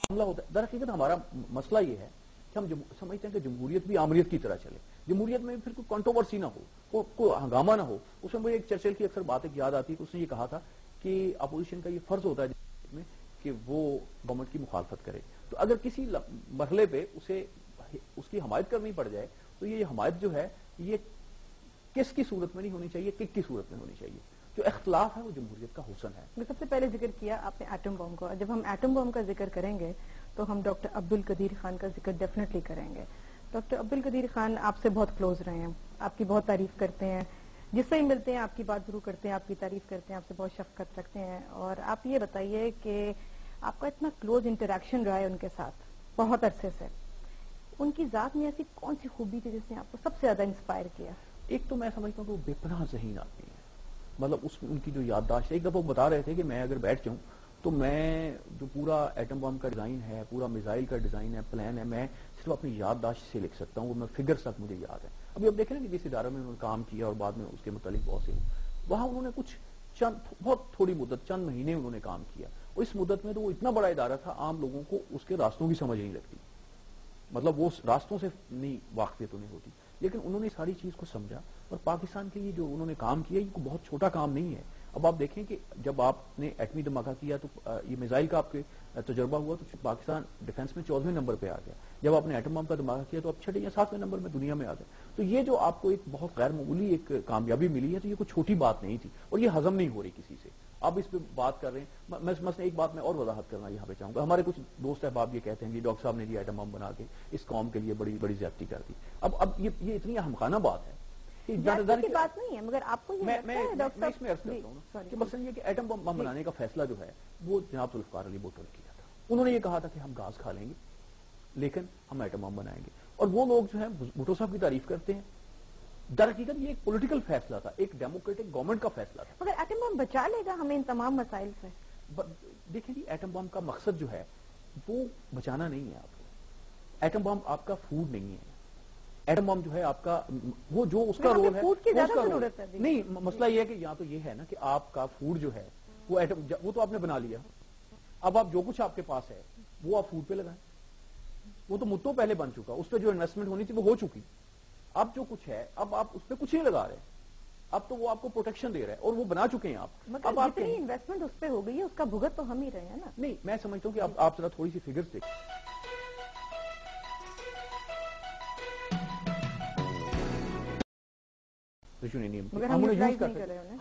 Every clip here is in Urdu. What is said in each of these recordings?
معاملہ ہوتا ہے. درحقیقت ہمارا مسئلہ یہ ہے کہ ہم سمجھتے ہیں کہ جمہوریت بھی آمریت کی طرح چلے. جمہوریت میں پھر کوئی کنٹروورسی نہ ہو, کوئی ہنگامہ نہ ہو. اس میں مجھے ایک چرچل کی اکثر بات یاد آتی ہے کہ اس نے یہ کہا تھا کہ اپوزیشن کا یہ فرض ہوتا ہے میں کہ وہ گورنمنٹ کی مخالفت کرے. تو اگر کسی مرحلے پہ اسے اس کی حمایت کرنی پڑ جائے تو یہ حمایت جو ہے یہ کس کی صورت میں نہیں ہونی چاہیے, کک کی صورت میں ہونی چاہیے. جو اختلاف ہے وہ جمہوریت کا حسن ہے. میں سب سے پہلے ذکر کیا آپ نے ایٹم بم کا, جب ہم ایٹم بم کا ذکر کریں گے تو ہم ڈاکٹر عبدالقدیر خان کا ذکر ڈیفینیٹلی کریں گے. ڈاکٹر عبدالقدیر خان آپ سے بہت کلوز رہے ہیں, آپ کی بہت تعریف کرتے ہیں, جس سے ہی ملتے ہیں آپ کی بات ضرور کرتے ہیں, آپ کی تعریف کرتے ہیں, آپ سے بہت شفقت رکھتے ہیں. اور آپ یہ بتائیے کہ آپ کا اتنا کلوز انٹریکشن رہا ہے ان کے ساتھ بہت عرصے سے, ان کی ذات میں ایسی کون سی خوبی تھی جس نے آپ کو سب سے زیادہ انسپائر کیا؟ ایک تو میں سمجھتا ہوں کہ وہ بے پناہ ذہین آدمی ہے. مطلب ان کی جو یادداشت ہے, ایک دفعہ وہ بتا رہے تھے کہ میں اگر بیٹھ جاؤں تو میں جو پورا ایٹم بم کا ڈیزائن ہے, پورا میزائل کا ڈیزائن ہے, پلان ہے, میں صرف اپنی یادداشت سے لکھ سکتا ہوں, وہ میں فگرز تک مجھے یاد ہے. ابھی اب دیکھیں نا کہ جس ادارے میں انہوں نے کام کیا اور بعد میں اس کے متعلق بہت سے وہاں انہوں نے کچھ بہت تھوڑی مدت, چند مہینے انہوں نے کام کیا, اور اس مدت میں تو وہ اتنا بڑا ادارہ تھا, عام لوگوں کو اس کے راستوں کی سمجھ نہیں لگتی, مطلب وہ راستوں سے نہیں واقفیت نہیں ہوتی. لیکن انہوں نے ساری چیز کو سمجھا, اور پاکستان کے لیے جو انہوں نے کام کیا یہ بہت چھوٹا کام نہیں ہے. اب آپ دیکھیں کہ جب آپ نے ایٹمی دھماکہ کیا تو یہ میزائل کا آپ کے تجربہ ہوا تو پاکستان ڈیفنس میں 14ویں نمبر پہ آ گیا. جب آپ نے ایٹم بم کا دھماکہ کیا تو آپ 6 یا 7ویں نمبر میں دنیا میں آ گئے. تو یہ جو آپ کو ایک بہت غیر معمولی ایک کامیابی ملی ہے, تو یہ کوئی چھوٹی بات نہیں تھی, اور یہ ہضم نہیں ہو رہی کسی سے. آپ اس پہ بات کر رہے ہیں. میں مثلا ایک بات میں اور وضاحت کرنا یہاں پہ چاہوں گا. ہمارے کچھ دوست احباب یہ کہتے ہیں کہ ڈاکٹر صاحب نے یہ ایٹم بم بنا کے اس قوم کے لیے بڑی بڑی زیادتی کر دی. اب یہ اتنی احمقانہ بات ہے کی بات نہیں ہے, مگر آپ کو میں اس میں عرض کرتا ہوں کہ مثلا یہ کہ ایٹم بم بنانے کا فیصلہ جو ہے وہ جناب ذوالفقار علی بھٹو نے کیا تھا. انہوں نے یہ کہا تھا کہ ہم گاز کھا لیں گے لیکن ہم ایٹم بم بنائیں گے, اور وہ لوگ جو ہیں بھٹو صاحب کی تعریف کرتے ہیں. در حقیقت یہ ایک پولیٹیکل فیصلہ تھا, ایک ڈیموکریٹک گورنمنٹ کا فیصلہ تھا. مگر ایٹم بم بچا لے گا ہمیں ان تمام مسائل سے؟ دیکھیں جی, ایٹم بم کا مقصد جو ہے وہ بچانا نہیں ہے. آپ کو ایٹم بم آپ کا فوڈ نہیں ہے. ایٹم بم جو ہے آپ کا وہ جو اس کا رول ہے فوڈ کی زیادہ ضرورت ہے نہیں. مسئلہ یہ ہے کہ یہاں تو یہ ہے نا کہ آپ کا فوڈ جو ہے وہ ایٹم, وہ تو آپ نے بنا لیا. اب آپ جو کچھ آپ کے پاس ہے وہ آپ فوڈ پہ لگائیں. وہ تو مدتوں پہلے بن چکا, اس پہ جو انویسٹمنٹ ہونی تھی وہ ہو چکی. اب جو کچھ ہے اب آپ اس پہ کچھ نہیں لگا رہے, اب تو وہ آپ کو پروٹیکشن دے رہا ہے, اور وہ بنا چکے ہیں آپ. اب جتنی انویسٹمنٹ اس پہ ہو گئی ہے اس کا بھگت تو ہم ہی رہے ہیں نا. نہیں, میں سمجھتا ہوں کہ آپ ذرا تھوڑی سی فگرز دیکھیں.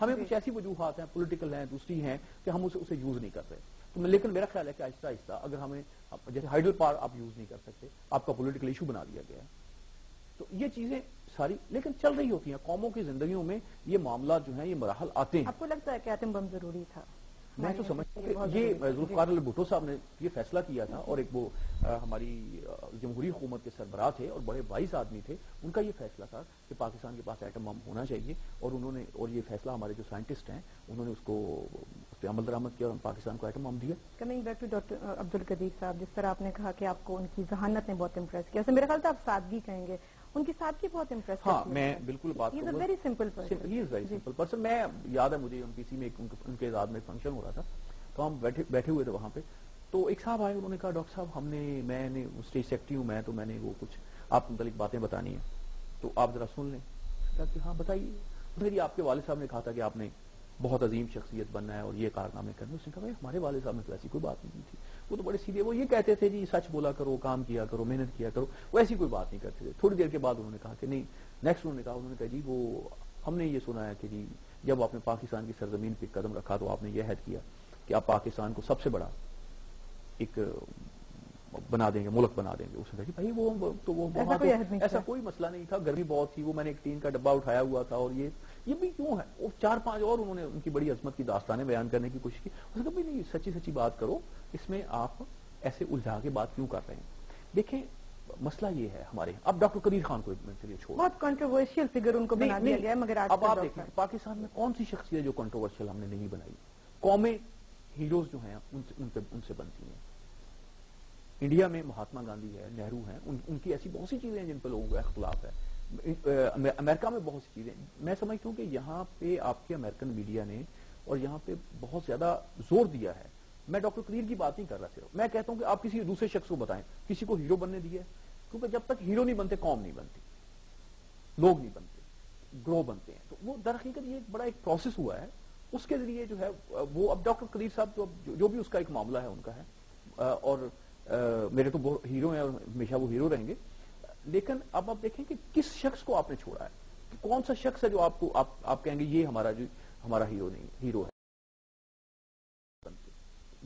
ہمیں کچھ ایسی وجوہات ہیں, پولیٹیکل ہیں, دوسری ہیں کہ ہم اسے یوز نہیں کر رہے. لیکن میرا خیال ہے کہ آہستہ آہستہ اگر ہمیں, جیسے ہائیڈل پار آپ یوز نہیں کر سکتے, آپ کا پولیٹیکل ایشو بنا دیا گیا ہے, تو یہ چیزیں ساری لیکن چل رہی ہوتی ہیں قوموں کی زندگیوں میں. یہ معاملات جو ہیں یہ مراحل آتے ہیں. آپ کو لگتا ہے کہ ایٹم بم ضروری تھا؟ میں تو سمجھتا ہوں کہ یہ ذوالفقار علی بھٹو صاحب نے یہ فیصلہ کیا تھا, اور ایک وہ ہماری جمہوری حکومت کے سربراہ تھے اور بڑے وائس آدمی تھے, ان کا یہ فیصلہ تھا کہ پاکستان کے پاس ایٹم بم ہونا چاہیے. اور انہوں نے, اور یہ فیصلہ ہمارے جو سائنٹسٹ ہیں انہوں نے اس پہ عمل درآمد کیا اور پاکستان کو ایٹم بم دیا. Coming back to doctor Abdul Qadeer صاحب, جس طرح آپ نے کہا کہ آپ کو ان کی ذہانت نے بہت امپریس کیا, میرا خیال تھا آپ سادگی کہیں گے, ان کی سادگی بہت امپریس کی. ہاں, میں بالکل بات کروں گا. Very simple person. میں یاد ہے مجھے کسی میں ان کے اعزاز میں فنکشن ہو رہا تھا, تو ہم بیٹھے ہوئے تھے وہاں پہ, تو ایک صاحب آئے, انہوں نے کہا ڈاکٹر صاحب میں نے اسٹیج سیکرٹری ہوں میں, تو میں نے وہ کچھ آپ متعلق باتیں بتانی ہیں تو آپ ذرا سن لیں. کہ ہاں بتائیے. پھر آپ کے والد صاحب نے کہا تھا کہ آپ نے بہت عظیم شخصیت بننا ہے اور یہ کارنامے کرنے. اس نے کہا ہمارے والد صاحب نے تو ایسی کوئی بات نہیں تھی, وہ تو بڑے سیدھے, وہ یہ کہتے تھے جی سچ بولا کرو, کام کیا کرو, محنت کیا کرو, وہ ایسی کوئی بات نہیں کرتے تھے. تھوڑی دیر کے بعد انہوں نے کہا کہ نہیں, نیکسٹ انہوں نے کہا جی وہ ہم نے یہ سنا ہے کہ جی جب آپ نے پاکستان کی سرزمین پہ قدم رکھا تو آپ نے یہ عہد کیا کہ آپ پاکستان کو سب سے بڑا ایک بنا دیں گے, ملک بنا دیں گے. اس نے کہا جی بھائی ایسا کوئی مسئلہ نہیں تھا, گرمی بہت تھی, وہ میں نے ایک ٹین کا ڈبہ اٹھایا ہوا تھا, اور یہ بھی کیوں ہے. اور 4-5 اور انہوں نے ان کی بڑی عظمت کی داستانیں بیان کرنے کی کوشش کی. اس نے کہا بھی نہیں, سچی بات کرو, اس میں آپ ایسے الجھا کے بات کیوں کر رہے ہیں. دیکھیں مسئلہ یہ ہے ہمارے, اب ڈاکٹر قدیر خان کو بہت کنٹروورشل فگر ان کو بنا دیا گیا, مگر اب آپ دیکھیں پاکستان میں کون سی شخصیت جو کنٹروورشل ہم نے نہیں بنائی. قومیں ہیروز جو ہیں ان سے بنتی ہیں. انڈیا میں مہاتما گاندھی ہے, نہرو ہیں, ان کی ایسی بہت سی چیزیں ہیں جن پہ لوگوں کا اختلاف ہے. امریکہ میں بہت سی چیزیں. میں سمجھتا ہوں کہ یہاں پہ آپ کے امریکن میڈیا نے اور یہاں پہ بہت زیادہ زور دیا ہے میں ڈاکٹر قدیر کی بات نہیں کر رہا صرف، میں کہتا ہوں کہ آپ کسی دوسرے شخص کو بتائیں کسی کو ہیرو بننے دیا ہے، کیونکہ جب تک ہیرو نہیں بنتے قوم نہیں بنتی، لوگ نہیں بنتے، گروہ بنتے ہیں. تو وہ در حقیقت یہ ایک بڑا ایک پروسیس ہوا ہے، اس کے ذریعے جو ہے وہ اب ڈاکٹر قدیر صاحب جو بھی اس کا ایک معاملہ ہے ان کا ہے، اور میرے تو وہ ہیرو ہیں اور ہمیشہ وہ ہیرو رہیں گے. لیکن اب آپ دیکھیں کہ کس شخص کو آپ نے چھوڑا ہے، کہ کون سا شخص ہے جو آپ کہیں گے یہ ہمارا ہیرو نہیں، ہیرو ہے،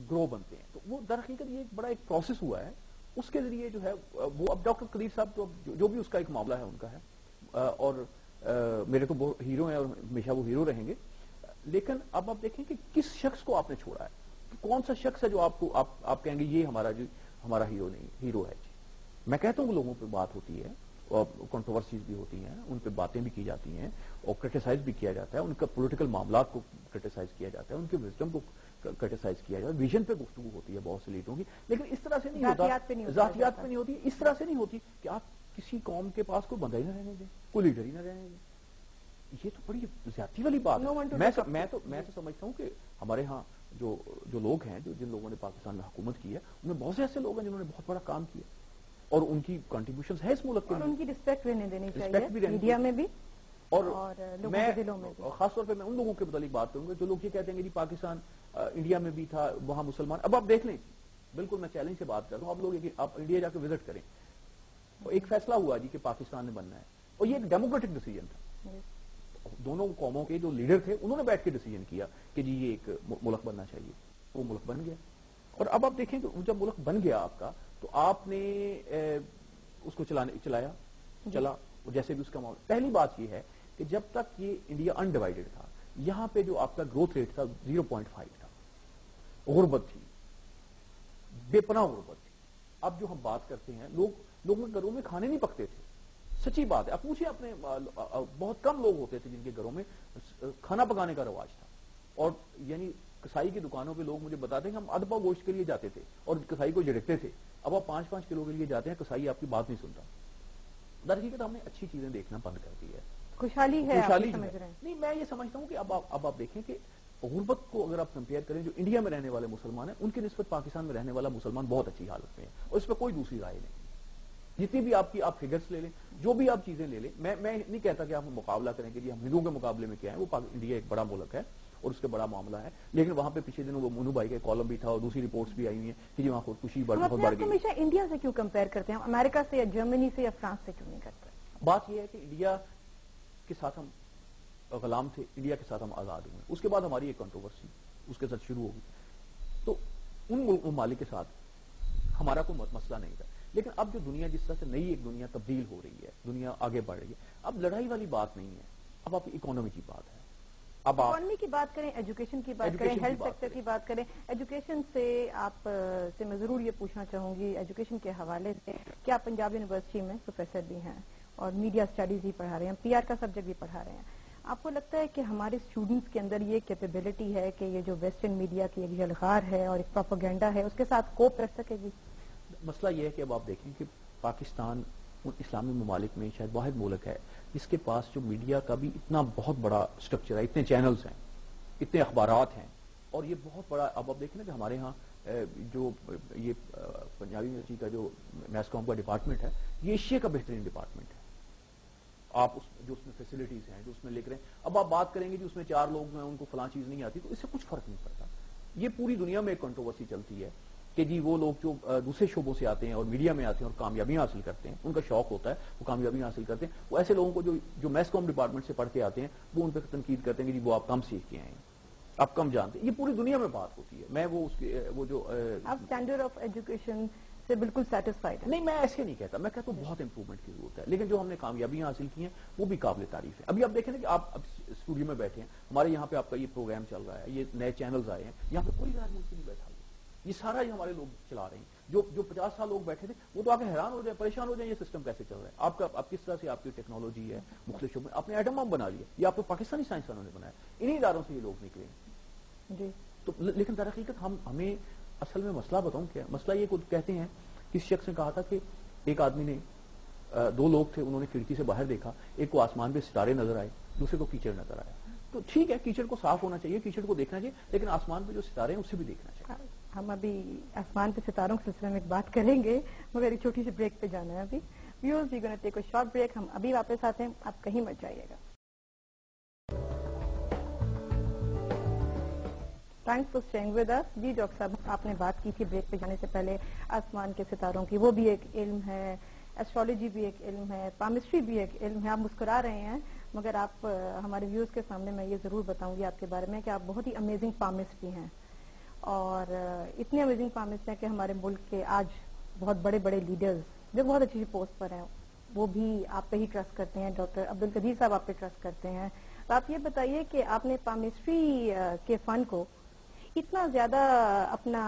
گروہ بنتے ہیں. تو وہ در حقیقت یہ ایک بڑا ایک پروسیس ہوا ہے، اس کے ذریعے جو ہے وہ اب ڈاکٹر قدیر صاحب جو بھی اس کا ایک معاملہ ہے ان کا ہے، اور میرے تو وہ ہیرو ہیں اور ہمیشہ وہ ہیرو رہیں گے. لیکن اب آپ دیکھیں کہ کس شخص کو آپ نے چھوڑا ہے، کہ کون سا شخص ہے جو آپ کہیں گے یہ ہمارا ہیرو نہیں، ہیرو ہے. میں کہتا ہوں کہ لوگوں پہ بات ہوتی ہے اور کنٹروورسیز بھی ہوتی ہیں، ان پہ باتیں بھی کی جاتی ہیں اور کرٹیسائز بھی کیا جاتا ہے، ان کا پولیٹیکل معاملات کو کرٹیسائز کیا جاتا ہے، ان کے وزڈم کو کرٹیسائز کیا جاتا ہے، ویژن پہ گفتگو ہوتی ہے بہت سے لیڈروں کی. لیکن اس طرح سے نہیں ہوتا، ذاتیات پہ نہیں ہوتی، اس طرح سے نہیں ہوتی کہ آپ کسی قوم کے پاس کوئی بندہ ہی نہ رہنے دیں، کوئی لیڈر ہی نہ رہنے دیں. یہ تو بڑی زیادتی والی بات ہے. میں تو سمجھتا ہوں کہ ہمارے ہاں جو لوگ ہیں، جن لوگوں نے پاکستان میں حکومت کی ہے، ان میں بہت سے ایسے لوگ ہیں جنہوں نے بہت بڑا کام کیا اور ان کی کنٹریبیوشن ہے اس ملک کے لیے، اور ان کی رسپیکٹ رہنے دینی چاہیے میڈیا میں بھی اور لوگوں کے دلوں میں بھی. خاص طور پہ میں ان لوگوں کے متعلق بات کروں گا جو لوگ یہ کہتے ہیں کہ جی پاکستان انڈیا میں بھی تھا، وہاں مسلمان. اب آپ دیکھ لیں، بالکل میں چیلنج سے بات کر رہا ہوں، آپ انڈیا جا کے وزٹ کریں، ایک فیصلہ ہوا جی کہ پاکستان نے بننا ہے، اور یہ ایک ڈیموکریٹک ڈیسیجن تھا. دونوں قوموں کے جو لیڈر تھے انہوں نے بیٹھ کے ڈیسیجن کیا کہ جی یہ ایک ملک بننا چاہیے، وہ ملک بن گیا. اور اب آپ دیکھیں کہ جب ملک بن گیا آپ کا، تو آپ نے اس کو چلایا چلا، جیسے بھی اس کا معاملہ. پہلی بات یہ ہے کہ جب تک یہ انڈیا انڈیوائڈڈ تھا، یہاں پہ جو آپ کا گروتھ ریٹ تھا 0.5 تھا، غربت تھی، بے پناہ غربت تھی. اب جو ہم بات کرتے ہیں، لوگوں کے گھروں میں کھانے نہیں پکتے تھے، سچی بات ہے. اب پوچھیں اپنے، بہت کم لوگ ہوتے تھے جن کے گھروں میں کھانا پکانے کا رواج تھا. اور یعنی کسائی کی دکانوں پہ لوگ مجھے بتاتے ہیں کہ ہم آدھ پاؤ گوشت کے لیے جاتے تھے اور کسائی کو جھڑکتے تھے. اب آپ 5-5 کلو کے لیے جاتے ہیں، کسائی آپ کی بات نہیں سنتا. در حقیقت ہم نے اچھی چیزیں دیکھنا بند کر دی ہے. خوشحالی ہے، نہیں، میں یہ سمجھتا ہوں کہ اب آپ دیکھیں کہ غربت کو اگر آپ کمپیئر کریں، جو انڈیا میں رہنے والے مسلمان ہیں ان کی نسبت پاکستان میں رہنے والا مسلمان بہت اچھی حالت میں ہے، اور اس پہ کوئی دوسری رائے نہیں. جتنی بھی آپ فگرز لے لیں، جو بھی آپ چیزیں لے لیں، میں نہیں کہتا کہ آپ مقابلہ کریں کہ جی ہم ہندوؤں کے مقابلے میں کیا ہے. وہ انڈیا ایک بڑا ملک ہے اور اس کے بڑا معاملہ ہے، لیکن وہاں پہ پچھلے دنوں وہ منو بھائی کا کالم بھی تھا اور دوسری رپورٹس بھی آئی ہوئی ہیں کہ جی وہاں خودکشی بہت بڑھ گئی. ہمیشہ انڈیا سے کیوں کمپیئر کرتے ہیں؟ امریکہ سے یا جرمنی سے یا فرانس سے کیوں نہیں کرتے؟ بات یہ ہے کہ انڈیا کے ساتھ ہم غلام تھے، انڈیا کے ساتھ ہم آزاد ہوئے، اس کے بعد ہماری ایک کنٹروورسی اس کے ساتھ شروع ہوگی. تو ان ممالک کے ساتھ ہمارا کوئی مسئلہ نہیں تھا. لیکن اب جو دنیا جس طرح سے نئی ایک دنیا تبدیل ہو رہی ہے، دنیا آگے بڑھ رہی ہے، اب لڑائی والی بات نہیں ہے، اب آپ اکانومی کی بات ہے. اب اکانومی کی بات کریں، ایجوکیشن کی بات کریں، ہیلتھ سیکٹر کی بات کریں. ایجوکیشن سے آپ سے میں ضرور یہ پوچھنا چاہوں گی، ایجوکیشن کے حوالے سے کہ آپ پنجاب یونیورسٹی میں پروفیسر بھی ہیں اور میڈیا اسٹڈیز بھی پڑھا رہے ہیں، PR کا سبجیکٹ بھی پڑھا رہے ہیں. آپ کو لگتا ہے کہ ہمارے اسٹوڈنٹس کے اندر یہ کیپیبلٹی ہے کہ یہ جو ویسٹرن میڈیا کی ایک جلغار ہے اور ایک پروپیگنڈا ہے اس کے ساتھ کوپ کر سکے گی؟ مسئلہ یہ ہے کہ اب آپ دیکھیں کہ پاکستان ان اسلامی ممالک میں شاید واحد ملک ہے جس کے پاس جو میڈیا کا بھی اتنا بہت بڑا اسٹرکچر ہے، اتنے چینلز ہیں، اتنے اخبارات ہیں، اور یہ بہت بڑا. اب آپ دیکھیں نا کہ ہمارے ہاں جو یہ پنجابی یونیورسٹی کا جو میس کام کا ڈپارٹمنٹ ہے، یہ ایشیا کا بہترین ڈپارٹمنٹ ہے. آپ جو اس میں فیسلٹیز ہیں، جو اس میں لکھ رہے ہیں، اب آپ بات کریں گے کہ اس میں 4 لوگ ہیں ان کو فلاں چیز نہیں آتی، تو اس سے کچھ فرق نہیں پڑتا. یہ پوری دنیا میں ایک کنٹروورسی چلتی ہے کہ جی وہ لوگ جو دوسرے شعبوں سے آتے ہیں اور میڈیا میں آتے ہیں اور کامیابیاں حاصل کرتے ہیں، ان کا شوق ہوتا ہے، وہ کامیابیاں حاصل کرتے ہیں، وہ ایسے لوگوں کو جو میس کام ڈپارٹمنٹ سے پڑھ کے آتے ہیں، وہ ان پہ تنقید کرتے ہیں کہ جی وہ آپ کم سیکھ کے آئے ہیں، آپ کم جانتے ہیں. یہ پوری دنیا میں بات ہوتی ہے. میں وہ جو آپ اسٹینڈرڈ آف ایجوکیشن سے بالکل سیٹسفائیڈ ہیں؟ نہیں، میں ایسے نہیں کہتا، میں کہتا ہوں بہت امپروومنٹ کی ضرورت ہے، لیکن جو ہم نے کامیابیاں حاصل کی ہیں وہ بھی قابل تعریف ہے. ابھی آپ دیکھیں نا کہ آپ اب اسٹوڈیو میں بیٹھے ہیں، ہمارے یہاں پہ آپ کا یہ پروگرام چل رہا ہے، یہ نئے چینلز آئے ہیں، یہاں پہ کوئی غیر ملکی نہیں بیٹھا ہوا، یہ سارا ہی ہمارے لوگ چلا رہے ہیں. جو 50 سال لوگ بیٹھے تھے وہ تو آ کے حیران ہو جائے، پریشان ہو جائیں یہ سسٹم کیسے چل رہا ہے. آپ کس طرح سے آپ کی ٹیکنالوجی ہے مختلف شعبوں میں، آپ نے ایٹم بم بنا لیا، یہ آپ کو پاکستانی سائنسدانوں نے بنایا، انہی اداروں سے یہ لوگ نکلے ہیں. جی. تو لیکن در حقیقت ہمیں اصل میں مسئلہ بتاؤں کیا مسئلہ، یہ کہتے ہیں کسی شخص نے کہا تھا کہ ایک آدمی نے 2 لوگ تھے، انہوں نے کھڑکی سے باہر دیکھا، ایک کو آسمان پہ ستارے نظر آئے، دوسرے کو کیچڑ نظر آیا. تو ٹھیک ہے، کیچڑ کو صاف ہونا چاہیے، کیچڑ کو دیکھنا چاہیے، لیکن آسمان پہ جو ستارے ہیں اسے بھی دیکھنا چاہیے. ہم ابھی آسمان پہ ستاروں کے سلسلے میں ایک بات کریں گے، مگر ایک چھوٹی سی بریک پہ جانا ہے ابھی. Viewers, we gonna take a short break. ہم ابھی واپس آتے ہیں، آپ کہیں مت جائیے گا. Thanks for staying with us. جی ڈاکٹر صاحب، آپ نے بات کی تھی بریک پہ جانے سے پہلے آسمان کے ستاروں کی، وہ بھی ایک علم ہے، ایسٹرالوجی بھی ایک علم ہے، پامسٹری بھی ایک علم ہے. آپ مسکرا رہے ہیں، مگر آپ ہمارے ویورز کے سامنے میں یہ ضرور بتاؤں گی آپ کے بارے میں کہ آپ بہت ہی امیزنگ پامسٹ بھی ہیں، اور اتنے امیزنگ پامسٹ ہیں کہ ہمارے ملک کے آج بہت بڑے بڑے لیڈرز جو بہت اچھی پوسٹ پر ہیں وہ بھی آپ پہ ہی ٹرسٹ کرتے ہیں. ڈاکٹر عبدالقدیر صاحب آپ پہ ٹرسٹ کرتے ہیں. تو آپ یہ بتائیے کہ آپ نے پامسٹری کے فن کو اتنا زیادہ اپنا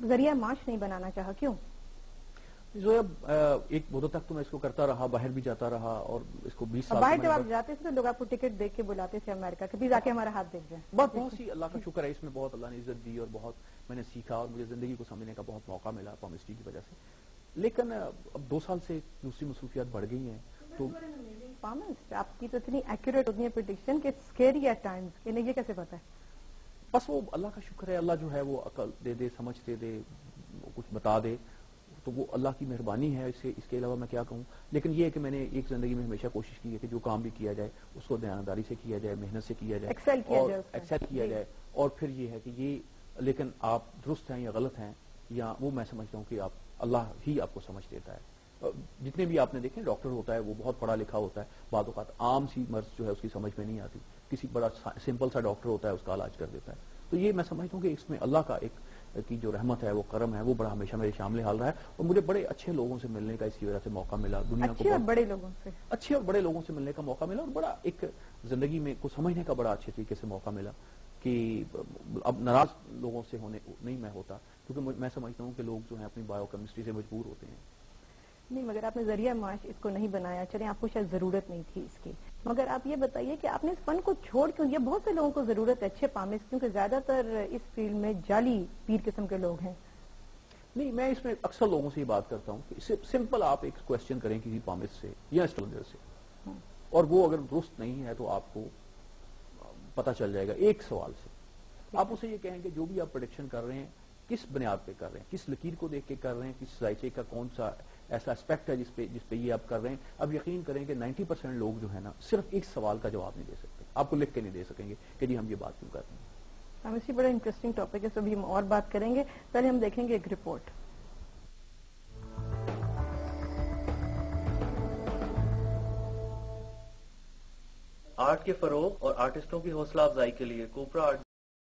ذریعہ معاش نہیں بنانا چاہا، کیوں؟ زویب، ایک مدت تک تو میں اس کو کرتا رہا، باہر بھی جاتا رہا، اور اس کو 20 سال باہر سے جب آپ جاتے تھے تو لوگ آپ کو ٹکٹ دیکھ کے بلاتے تھے امریکہ کے، پلیز آ کے ہمارا ہاتھ دیکھ جائیں. بہت سی اللہ کا شکر ہے، اس میں بہت اللہ نے عزت دی اور بہت میں نے سیکھا اور مجھے زندگی کو سمجھنے کا بہت موقع ملا پامسٹری کی وجہ سے. لیکن اب 2 سال سے دوسری مصروفیات بڑھ گئی ہیں تو آپ کی تو اتنی ایکوریٹ ہوتی ہے پریڈکشن کہ اسکیری ایٹ ٹائمز، انہیں یہ کیسے پتا ہے؟ بس وہ اللہ کا شکر ہے، اللہ جو ہے وہ عقل دے دے، سمجھ دے دے، کچھ بتا دے، تو وہ اللہ کی مہربانی ہے. اس کے علاوہ میں کیا کہوں. لیکن یہ ہے کہ میں نے ایک زندگی میں ہمیشہ کوشش کی ہے کہ جو کام بھی کیا جائے اس کو دیانتداری سے کیا جائے، محنت سے کیا جائے، ایکسل کیا جائے اس میں. ایکسل کیا جائے. اور پھر یہ ہے کہ یہ، لیکن آپ درست ہیں یا غلط ہیں، یا وہ میں سمجھتا ہوں کہ آپ اللہ ہی آپ کو سمجھ دیتا ہے. جتنے بھی آپ نے دیکھیں ڈاکٹر ہوتا ہے وہ بہت پڑھا لکھا ہوتا ہے، بعض اوقات عام سی مرض جو ہے اس کی سمجھ میں نہیں آتی، کسی بڑا سمپل سا ڈاکٹر ہوتا ہے اس کا علاج کر دیتا ہے. تو یہ میں سمجھتا ہوں کہ اس میں اللہ کا ایک کی جو رحمت ہے، وہ کرم ہے، وہ بڑا ہمیشہ میرے شامل حال رہا ہے. اور مجھے بڑے اچھے لوگوں سے ملنے کا اس کی وجہ سے موقع ملا، دنیا کو اچھے اور بڑے لوگوں سے، اچھے اور بڑے لوگوں سے ملنے کا موقع ملا، اور بڑا ایک زندگی میں کو سمجھنے کا بڑا اچھے طریقے سے موقع ملا کہ اب ناراض لوگوں سے ہونے نہیں میں ہوتا، کیونکہ میں سمجھتا ہوں کہ لوگ جو ہیں اپنی بایو کیمسٹری سے مجبور ہوتے ہیں. نہیں، مگر آپ نے ذریعہ معاش اس کو نہیں بنایا. چلیں، آپ کو شاید ضرورت نہیں تھی اس کی، مگر آپ یہ بتائیے کہ آپ نے اس فن کو چھوڑ کیوں دیا؟ بہت سے لوگوں کو ضرورت ہے اچھے پامس، کیونکہ زیادہ تر اس فیلڈ میں جعلی پیر قسم کے لوگ ہیں. نہیں، میں اس میں اکثر لوگوں سے یہ بات کرتا ہوں کہ سمپل آپ ایک کوشچن کریں کسی پامس سے یا اسٹرونجر سے، اور وہ اگر درست نہیں ہے تو آپ کو پتا چل جائے گا ایک سوال سے. آپ اسے یہ کہیں کہ جو بھی آپ پریڈکشن کر رہے ہیں کس بنیاد پہ کر رہے ہیں، کس لکیر کو دیکھ کے کر رہے ہیں، کس ذائقے کا کون سا ایسا اسپیکٹ ہے جس پہ یہ آپ کر رہے ہیں. اب یقین کریں کہ 90% لوگ جو ہے نا صرف ایک سوال کا جواب نہیں دے سکتے، آپ کو لکھ کے نہیں دے سکیں گے کہ جی ہم یہ بات کیوں کر رہے ہیں. اسی بڑا انٹرسٹنگ ٹاپک ہے، سو ابھی ہم اور بات کریں گے. پہلے ہم دیکھیں گے ایک رپورٹ. آرٹ کے فروغ اور آرٹسٹوں کی حوصلہ افزائی کے لیے کوپرا آرٹ